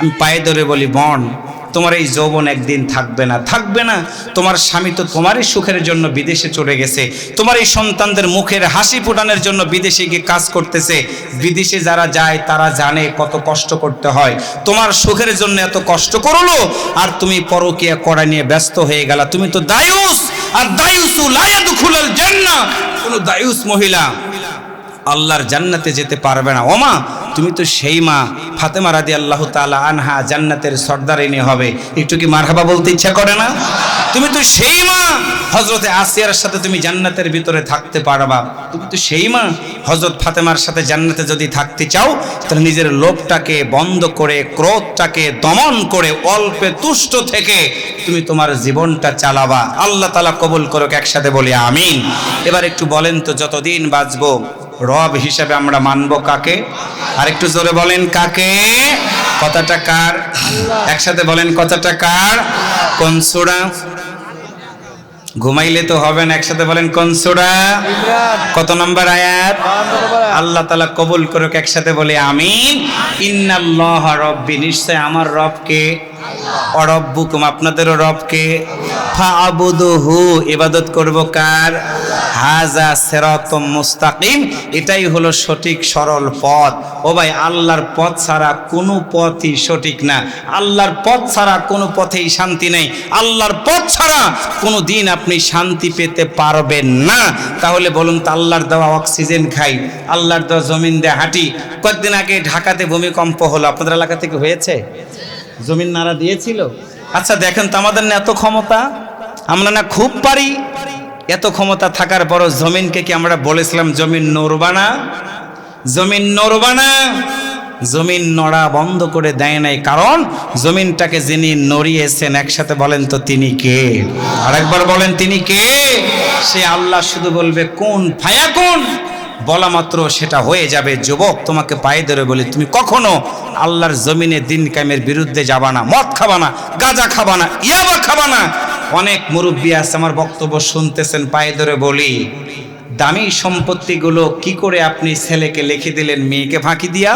আমি পায়ে ধরে বলি, বোন, তোমার এই যৌবন একদিন থাকবে না, থাকবে না। তোমার স্বামী তো তোমারই সুখের জন্য বিদেশে চলে গেছে, তোমার এই সন্তানদের মুখের হাসি ফোটানোর জন্য বিদেশে গিয়ে কাজ করতেছে। বিদেশে যারা যায় তারা জানে কত কষ্ট করতে হয়। তোমার সুখের জন্য এত কষ্ট করলো, আর তুমি পরকীয়া করা নিয়ে ব্যস্ত হয়ে গেলা। তুমি তো দায়ুস, আর দায়ুসু লা ইয়াদখুলুল জান্নাহ। কোন দায়ুস মহিলা আল্লাহর জান্নাতে যেতে পারবে না। ওমা, তুমি তো সেই মা ফাতেমা রাদিয়াল্লাহু তাআলা আনহা, জান্নাতের সর্দারিনী হবে। একটু কি মারহাবা বলতে ইচ্ছা করে না? তুমি তো সেই মা হযরতে আসিয়ার সাথে তুমি জান্নাতের ভিতরে থাকতে পারবা। তুমি তো সেই মা হযরত ফাতেমার সাথে জান্নাতে যদি থাকতে চাও, তাহলে নিজের লোভটাকে বন্ধ করে, ক্রোধটাকে দমন করে, অল্পে তুষ্ট থেকে তুমি তোমার জীবনটা চালাবা। আল্লাহ তাআলা কবুল করুক, একসাথে বলি আমিন। এবার একটু বলেন তো, যতদিন বাঁচবো রব হিসাবে আমরা মানব কাকে? আর একটু জোরে বলেন, কাকে? কথাটা কার? একসাথে বলেন, কথাটা কার? কোন সূরা? ঘুমাইলে তো হবে না, একসাথে বলেন, কোন সূরা? কত নম্বর আয়াত? আল্লাহ তাআলা কবুল করুক, একসাথে বলি আমিন। ইন্নাল্লাহ রাব্বি, নিশ্চয় আমার রবকে, অরব্বুকুম, আপনাদেরও রবকে, ফাআবুদুহু, ইবাদত করব কার? হাজা সিরাতুম মুস্তাকিম, এটাই হলো সঠিক সরল পথ। ও ভাই, আল্লাহর পথ ছাড়া কোনো পথই সঠিক না। আল্লাহর পথ ছাড়া কোনো পথেই শান্তি নেই। আল্লাহর পথ ছাড়া কোনো দিন আপনি শান্তি পেতে পারবেন না। তাহলে বলুন তো, আল্লাহর দেওয়া অক্সিজেন খাই, আল্লাহর দেওয়া জমিন দিয়ে হাঁটি। কয়েকদিন আগে ঢাকাতে ভূমিকম্প হলো, আপনাদের এলাকা থেকে হয়েছে? জমিন নাড়া দিয়েছিল? আচ্ছা দেখেন তো, আমাদের না এত ক্ষমতা, আমরা না খুব পারি। এত ক্ষমতা থাকার পরও জমিনকে কি আমরা বলেছিলাম জমিন নড়বা না? জমিন নড়বা না। জমিন নড়া বন্ধ করে দেয় নাই, কারণ জমিনটাকে যিনি নড়িয়েছেন, একসাথে বলেন তো তিনি কে? আরেকবার বলেন, তিনি কে? সে আল্লাহ। শুধু বলবে কোন ফায়াকুন, বলা মাত্র সেটা হয়ে যাবে। যুবক, তোমাকে পায়ে ধরে বলি, তুমি কখনো আল্লাহর জমিনে দিন কায়েমের বিরুদ্ধে যাবা না। মদ খাবা না, গাঁজা খাবা না, ইয়াবা খাবা না। অনেক মুরব্বী আছে আমার বক্তব্য শুনতেছেন, পায়ে ধরে বলি, দামি সম্পত্তিগুলো কি করে আপনি ছেলেকে লিখে দিলেন মেয়েকে ফাঁকি দিয়া?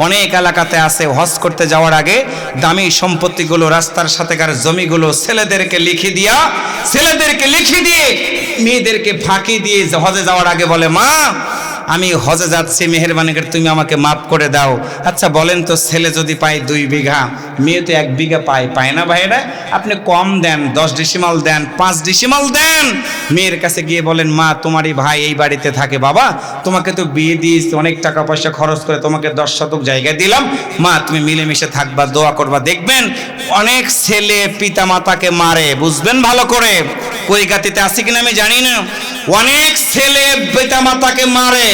অনেক এলাকাতে আছে, হজ করতে যাওয়ার আগে দামি সম্পত্তিগুলো, রাস্তার সাথেকার জমিগুলো ছেলেদেরকে লিখে দিয়ে মেয়েদেরকে ফাঁকি দিয়ে হজে যাওয়ার আগে বলে, মা আমি হজে যাচ্ছি, মেহেরবানি করে তুমি আমাকে মাফ করে দাও। আচ্ছা বলেন তো, ছেলে যদি পায় 2 বিঘা, মেয়ে তো 1 বিঘা পায় না ভাইরা? আপনি কম দেন, 10 ডিসিমাল দেন, 5 ডিসিমাল দেন। মেয়ের কাছে গিয়ে বলেন, মা তোমারই ভাই এই বাড়িতে থাকে, বাবা তোমাকে তো বিয়ে দিয়েছি, অনেক টাকা পয়সা খরচ করে তোমাকে 10 শতক জায়গা দিলাম, মা তুমি মিলেমিশে থাকবা, দোয়া করবা। দেখবেন অনেক ছেলে পিতা মাতাকে মারে, বুঝবেন ভালো করে। কই গাতিতে আছে কিনা আমি জানি না, অনেক ছেলে পিতা মাতাকে মারে,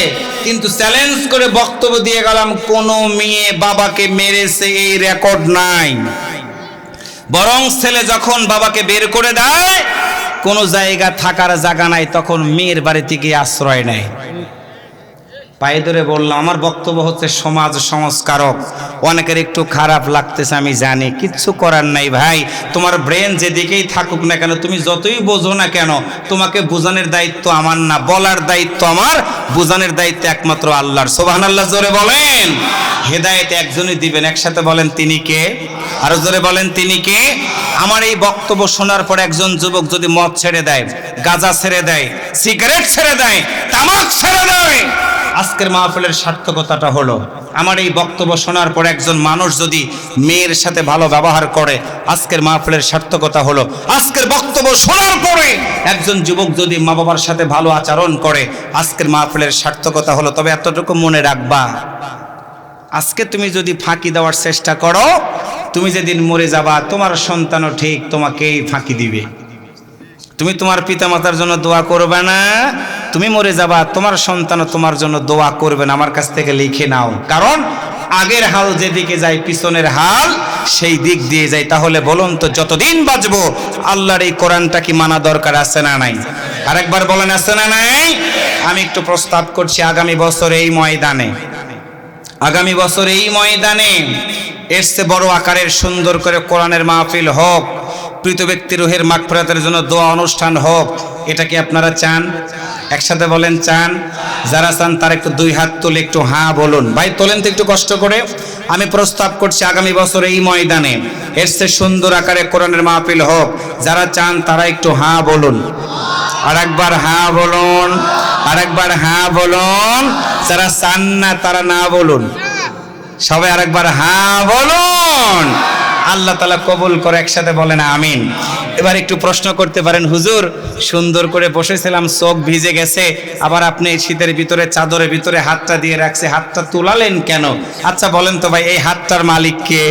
কিন্তু চ্যালেঞ্জ করে বক্তব্য দিয়ে গেলাম, কোনো মেয়ে বাবাকে মেরেছে এই রেকর্ড নাই। বরং ছেলে যখন বাবাকে বের করে দেয়, কোনো জায়গা থাকার জায়গা নাই, তখন মেয়ের বাড়িতে গিয়ে আশ্রয় নেয়। পায়ে ধরে বললাম, আমার বক্তব্য হচ্ছে সমাজ সংস্কারক। অনেকের একটু খারাপ লাগতেছে আমি জানি, কিচ্ছু করার নাই ভাই। তোমার ব্রেন যেদিকেই থাকুক না কেন, তুমি যতই বোঝো না কেন, তোমাকে বোঝানোর দায়িত্ব আমার না, বলার দায়িত্ব আমার, বোঝানোর দায়িত্ব একমাত্র আল্লাহর। সুবহানাল্লাহ জোরে বলেন। হেদায়েত একজনই দিবেন, একসাথে বলেন তিনি কে? আরো জোরে বলেন, তিনি কে? আমার এই বক্তব্য শোনার পর একজন যুবক যদি মদ ছেড়ে দেয়, গাঁজা ছেড়ে দেয়, সিগারেট ছেড়ে দেয়, তামাক ছেড়ে দেয়, আজকের মাহফিলের সার্থকতাটা হলো। আমার এই বক্তব্য শোনার পর একজন মানুষ যদি মেয়ের সাথে ভালো ব্যবহার করে, আজকের মাহফিলের সার্থকতা হলো। আজকের বক্তব্য শোনার পরে একজন যুবক যদি মা বাবার সাথে ভালো আচরণ করে, আজকের মাহফিলের সার্থকতা হলো। তবে এতটুকু মনে রাখবা, আজকে তুমি যদি ফাঁকি দেওয়ার চেষ্টা করো, তুমি যেদিন মরে যাবা, তোমার সন্তানও ঠিক তোমাকেই ফাঁকি দিবে। তুমি তোমার পিতামাতার জন্য দোয়া করবে না, তুমি মরে যাবা, তোমার সন্তানও তোমার জন্য দোয়া করবে না। আমার কাছ থেকে লিখে নাও, কারণ আগের হাল যেদিকে যায়, পিছনের হাল সেই দিক দিয়ে যায়। তাহলে বলুন তো, যতদিন বাঁচবো আল্লাহর এই কোরআনটা কি মানা দরকার আছে না নাই? আরেকবার বলেন, আছে না নাই? আমি একটু প্রস্তাব করছি, আগামী বছর এই ময়দানে এর চেয়ে বড় আকারের সুন্দর করে কোরআনের মাহফিল হোক, মৃত ব্যক্তির রুহের মাগফিরাতের জন্য দোয়া অনুষ্ঠান হোক। এটা কি আপনারা চান? একসাথে বলেন চান? যারা চান তারা একটু দুই হাত তুলে একটু হ্যাঁ বলুন। ভাই তোলেন তো একটু কষ্ট করে। আমি প্রস্তাব করছি আগামী বছর এই ময়দানে এর চেয়ে সুন্দর আকারে কোরআনের মাহফিল হোক। যারা চান তারা একটু হ্যাঁ বলুন। আরেকবার হ্যাঁ বলুন, আরেকবার হ্যাঁ বলুন। যারা চান না তারা না বলুন। সবাই আরেকবার হ্যাঁ বলুন। আল্লাহ তাআলা কবুল করে, একসাথে বলেন আমিন। এবার একটু প্রশ্ন করতে পারেন, হুজুর সুন্দর করে বসেছিলাম, চোখ ভিজে গেছে, আবার আপনি শীতের ভিতরে চাদরের ভিতরে হাতটা দিয়ে রাখছে, হাতটা তুলালেন কেন? আচ্ছা বলেন তো ভাই, এই হাতটার মালিক কে?